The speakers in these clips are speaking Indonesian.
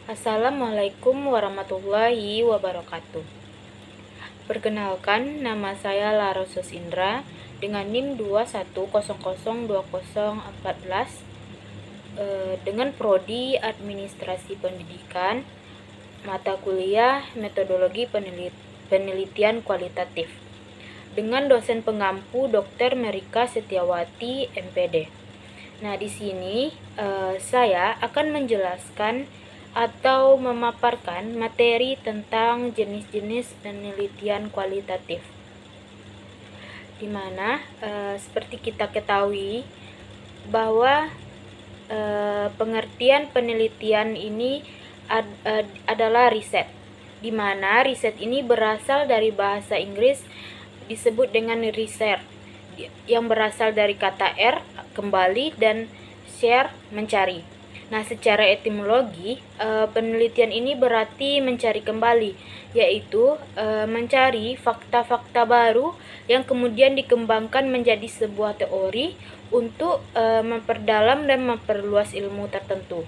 Assalamualaikum warahmatullahi wabarakatuh. Perkenalkan, nama saya Larosus Indra dengan NIM 21002014 dengan prodi Administrasi Pendidikan, mata kuliah Metodologi Penelitian Kualitatif dengan dosen pengampu Dr. Merika Setiawati, MPD. Nah, di sini saya akan menjelaskan atau memaparkan materi tentang jenis-jenis penelitian kualitatif, di mana seperti kita ketahui bahwa pengertian penelitian ini adalah riset, di mana riset ini berasal dari bahasa Inggris disebut dengan research, yang berasal dari kata R, kembali, dan share, mencari. Nah, secara etimologi, penelitian ini berarti mencari kembali, yaitu mencari fakta-fakta baru yang kemudian dikembangkan menjadi sebuah teori untuk memperdalam dan memperluas ilmu tertentu.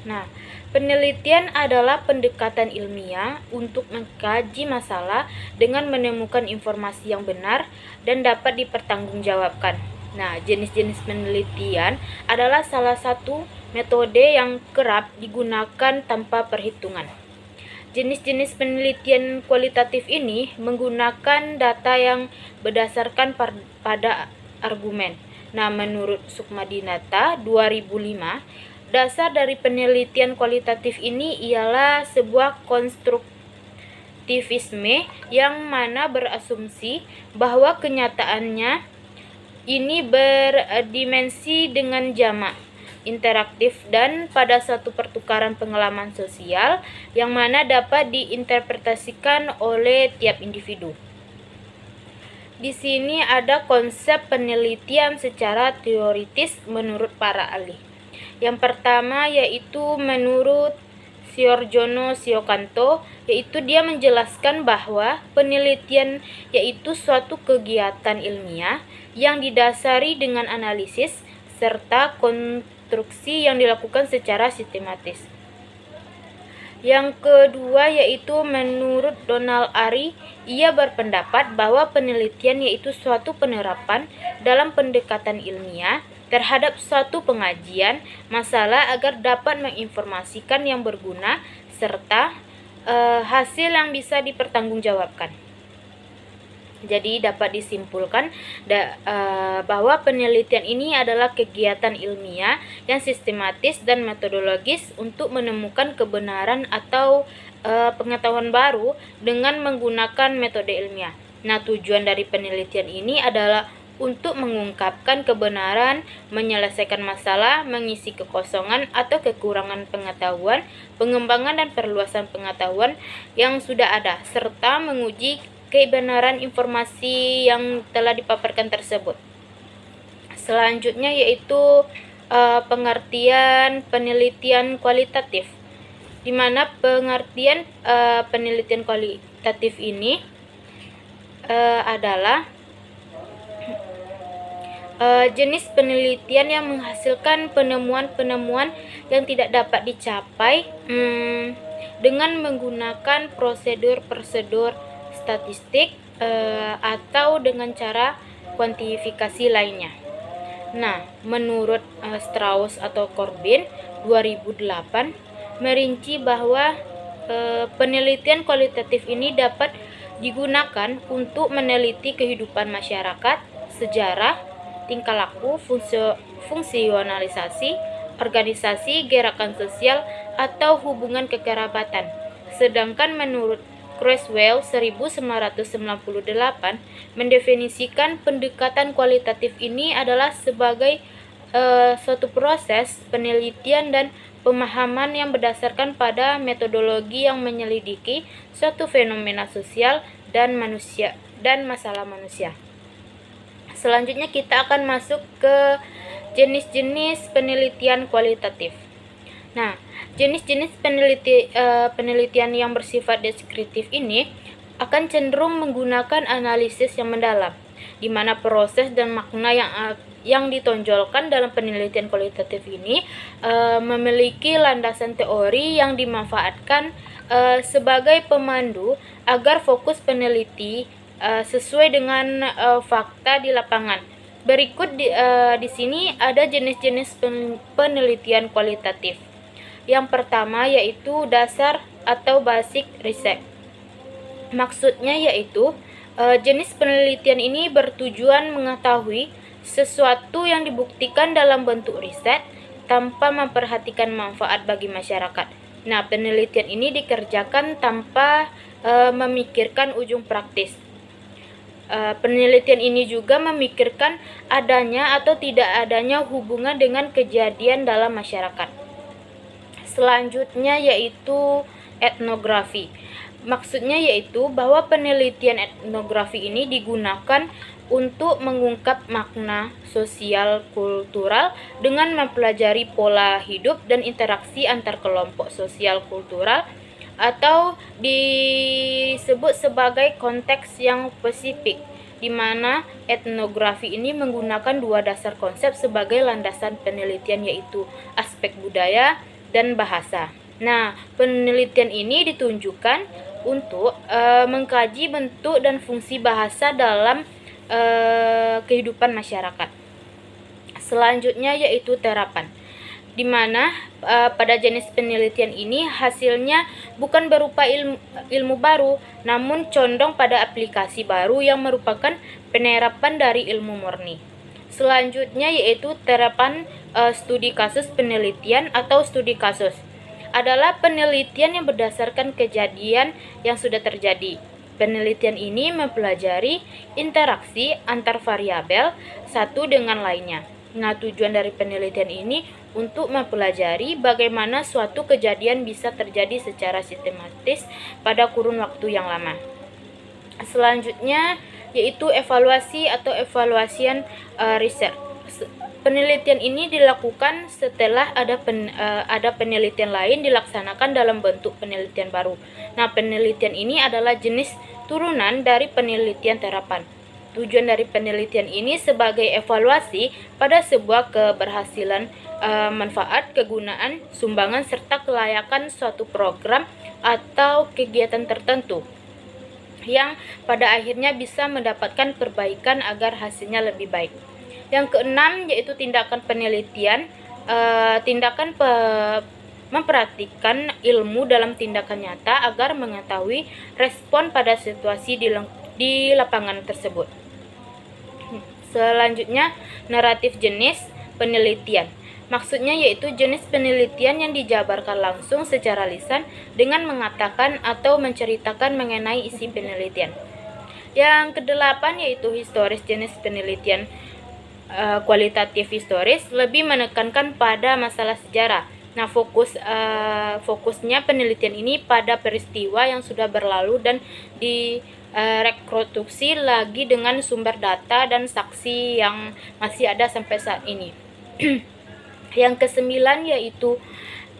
Nah, penelitian adalah pendekatan ilmiah untuk mengkaji masalah dengan menemukan informasi yang benar dan dapat dipertanggungjawabkan. Nah, jenis-jenis penelitian adalah salah satu metode yang kerap digunakan tanpa perhitungan. Jenis-jenis penelitian kualitatif ini menggunakan data yang berdasarkan pada argumen. Nah, menurut Sukmadinata 2005, dasar dari penelitian kualitatif ini ialah sebuah konstruktivisme yang mana berasumsi bahwa kenyataannya ini berdimensi dengan jamak, interaktif, dan pada suatu pertukaran pengalaman sosial yang mana dapat diinterpretasikan oleh tiap individu. Di sini ada konsep penelitian secara teoritis menurut para ahli. Yang pertama yaitu menurut Giorgio Siocanto, yaitu dia menjelaskan bahwa penelitian yaitu suatu kegiatan ilmiah yang didasari dengan analisis serta konstruksi yang dilakukan secara sistematis. Yang kedua yaitu menurut Donald Ari, ia berpendapat bahwa penelitian yaitu suatu penerapan dalam pendekatan ilmiah terhadap suatu pengajian masalah agar dapat menginformasikan yang berguna serta hasil yang bisa dipertanggungjawabkan. Jadi dapat disimpulkan bahwa penelitian ini adalah kegiatan ilmiah yang sistematis dan metodologis untuk menemukan kebenaran atau pengetahuan baru dengan menggunakan metode ilmiah. Nah, tujuan dari penelitian ini adalah untuk mengungkapkan kebenaran, menyelesaikan masalah, mengisi kekosongan atau kekurangan pengetahuan, pengembangan dan perluasan pengetahuan yang sudah ada, serta menguji kebenaran informasi yang telah dipaparkan tersebut. Selanjutnya yaitu pengertian penelitian kualitatif, di mana pengertian penelitian kualitatif ini adalah jenis penelitian yang menghasilkan penemuan-penemuan yang tidak dapat dicapai dengan menggunakan prosedur-prosedur statistik atau dengan cara kuantifikasi lainnya. Nah, menurut Strauss atau Corbin 2008 merinci bahwa penelitian kualitatif ini dapat digunakan untuk meneliti kehidupan masyarakat, sejarah, tingkah laku, fungsionalisasi, organisasi, gerakan sosial, atau hubungan kekerabatan. Sedangkan menurut Creswell 1998 mendefinisikan pendekatan kualitatif ini adalah sebagai suatu proses penelitian dan pemahaman yang berdasarkan pada metodologi yang menyelidiki suatu fenomena sosial dan masalah manusia. Selanjutnya kita akan masuk ke jenis-jenis penelitian kualitatif. Nah, jenis-jenis penelitian yang bersifat deskriptif ini akan cenderung menggunakan analisis yang mendalam, di mana proses dan makna yang yang ditonjolkan dalam penelitian kualitatif ini memiliki landasan teori yang dimanfaatkan sebagai pemandu agar fokus peneliti sesuai dengan fakta di lapangan. Berikut di sini ada jenis-jenis penelitian kualitatif. Yang pertama yaitu dasar atau basic research. Maksudnya yaitu jenis penelitian ini bertujuan mengetahui sesuatu yang dibuktikan dalam bentuk riset tanpa memperhatikan manfaat bagi masyarakat. Nah, penelitian ini dikerjakan tanpa memikirkan ujung praktis. Penelitian ini juga memikirkan adanya atau tidak adanya hubungan dengan kejadian dalam masyarakat. Selanjutnya yaitu etnografi. Maksudnya yaitu bahwa penelitian etnografi ini digunakan untuk mengungkap makna sosial kultural dengan mempelajari pola hidup dan interaksi antar kelompok sosial kultural, atau disebut sebagai konteks yang spesifik, di mana etnografi ini menggunakan dua dasar konsep sebagai landasan penelitian, yaitu aspek budaya dan bahasa. Nah, penelitian ini ditunjukkan untuk mengkaji bentuk dan fungsi bahasa dalam kehidupan masyarakat. Selanjutnya yaitu terapan, di mana pada jenis penelitian ini hasilnya bukan berupa ilmu baru, namun condong pada aplikasi baru yang merupakan penerapan dari ilmu murni. Selanjutnya yaitu terapan studi kasus penelitian atau studi kasus. Adalah penelitian yang berdasarkan kejadian yang sudah terjadi. Penelitian ini mempelajari interaksi antar variabel satu dengan lainnya. Nah, tujuan dari penelitian ini untuk mempelajari bagaimana suatu kejadian bisa terjadi secara sistematis pada kurun waktu yang lama. Selanjutnya yaitu evaluasi atau evaluation research. Penelitian ini dilakukan setelah ada penelitian lain dilaksanakan dalam bentuk penelitian baru. Nah, penelitian ini adalah jenis turunan dari penelitian terapan. Tujuan dari penelitian ini sebagai evaluasi pada sebuah keberhasilan, manfaat, kegunaan, sumbangan, serta kelayakan suatu program atau kegiatan tertentu yang pada akhirnya bisa mendapatkan perbaikan agar hasilnya lebih baik. Yang keenam yaitu tindakan penelitian, memperhatikan ilmu dalam tindakan nyata agar mengetahui respon pada situasi di lapangan tersebut. Selanjutnya, naratif jenis penelitian. Maksudnya yaitu jenis penelitian yang dijabarkan langsung secara lisan dengan mengatakan atau menceritakan mengenai isi penelitian. Yang kedelapan yaitu historis. Jenis penelitian kualitatif historis lebih menekankan pada masalah sejarah. Nah, fokusnya penelitian ini pada peristiwa yang sudah berlalu dan direkonstruksi lagi dengan sumber data dan saksi yang masih ada sampai saat ini. Yang kesembilan yaitu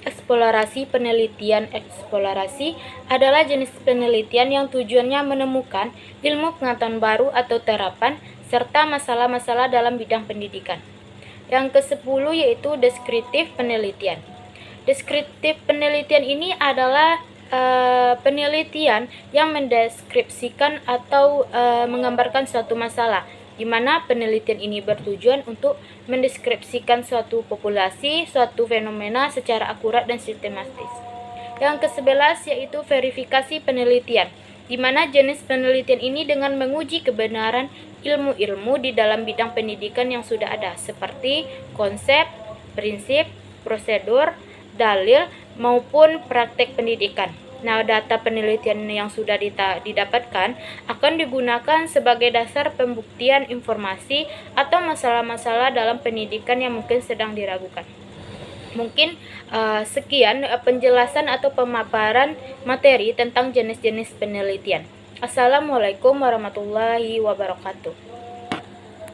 eksplorasi penelitian. Eksplorasi adalah jenis penelitian yang tujuannya menemukan ilmu pengetahuan baru atau terapan serta masalah-masalah dalam bidang pendidikan. Yang ke-10 yaitu deskriptif penelitian. Deskriptif penelitian ini adalah penelitian yang mendeskripsikan atau menggambarkan suatu masalah, di mana penelitian ini bertujuan untuk mendeskripsikan suatu populasi, suatu fenomena secara akurat dan sistematis. Yang ke-11 yaitu verifikasi penelitian, di mana jenis penelitian ini dengan menguji kebenaran ilmu-ilmu di dalam bidang pendidikan yang sudah ada, seperti konsep, prinsip, prosedur, dalil, maupun praktek pendidikan. Nah, data penelitian yang sudah didapatkan akan digunakan sebagai dasar pembuktian informasi atau masalah-masalah dalam pendidikan yang mungkin sedang diragukan. Mungkin sekian penjelasan atau pemaparan materi tentang jenis-jenis penelitian. Assalamualaikum warahmatullahi wabarakatuh.